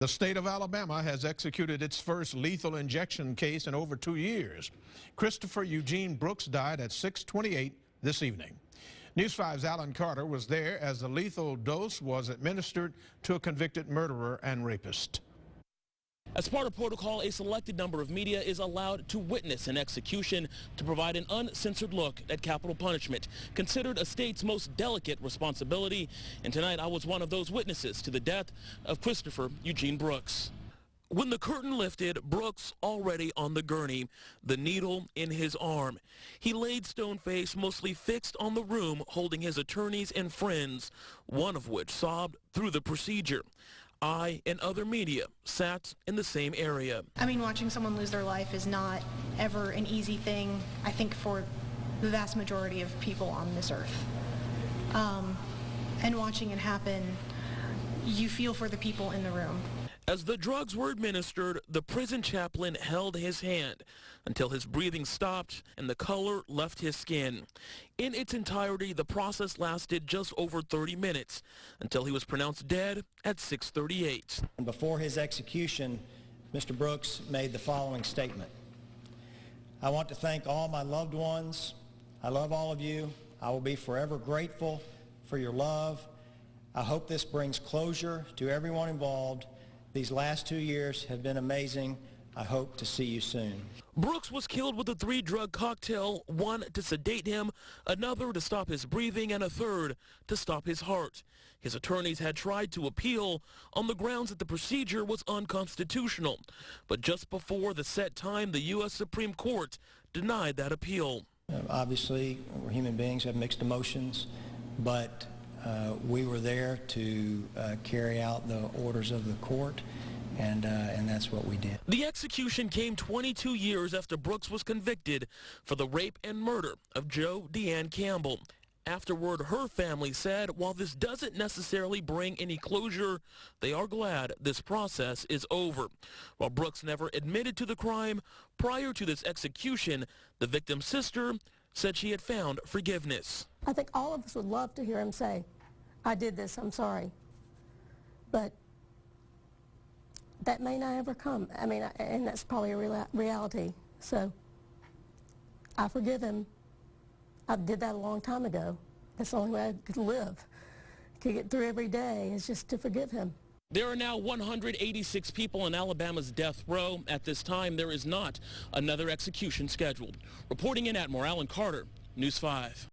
The state of Alabama has executed its first lethal injection case in over 2 years. Christopher Eugene Brooks died at 6:28 this evening. News 5's Alan Carter was there as the lethal dose was administered to a convicted murderer and rapist. As part of protocol, a selected number of media is allowed to witness an execution to provide an uncensored look at capital punishment, considered a state's most delicate responsibility. And tonight, I was one of those witnesses to the death of Christopher Eugene Brooks. When the curtain lifted, Brooks already on the gurney, the needle in his arm. He laid stone-faced, mostly fixed on the room, holding his attorneys and friends, one of which sobbed through the procedure. I and other media sat in the same area. I mean, watching someone lose their life is not ever an easy thing, I think, for the vast majority of people on this earth. And watching it happen, you feel for the people in the room. As the drugs were administered, the prison chaplain held his hand until his breathing stopped and the color left his skin. In its entirety, the process lasted just over 30 minutes until he was pronounced dead at 6:38. Before his execution, Mr. Brooks made the following statement. I want to thank all my loved ones. I love all of you. I will be forever grateful for your love. I hope this brings closure to everyone involved. These last 2 years have been amazing. I hope to see you soon. Brooks was killed with a 3-drug cocktail, one to sedate him, another to stop his breathing, and a third to stop his heart. His attorneys had tried to appeal on the grounds that the procedure was unconstitutional. But just before the set time, the U.S. Supreme Court denied that appeal. Obviously, we're human beings, have mixed emotions, but we were there to carry out the orders of the court, and that's what we did. The execution came 22 years after Brooks was convicted for the rape and murder of Jo Deanne Campbell. Afterward, her family said while this doesn't necessarily bring any closure, they are glad this process is over. While Brooks never admitted to the crime, prior to this execution, the victim's sister said she had found forgiveness. I think all of us would love to hear him say, I did this, I'm sorry. But that may not ever come. I mean, and that's probably a reality. So I forgive him. I did that a long time ago. That's the only way I could live, could get through every day, is just to forgive him. There are now 186 people on Alabama's death row. At this time, there is not another execution scheduled. Reporting in Atmore, Alan Carter, News 5.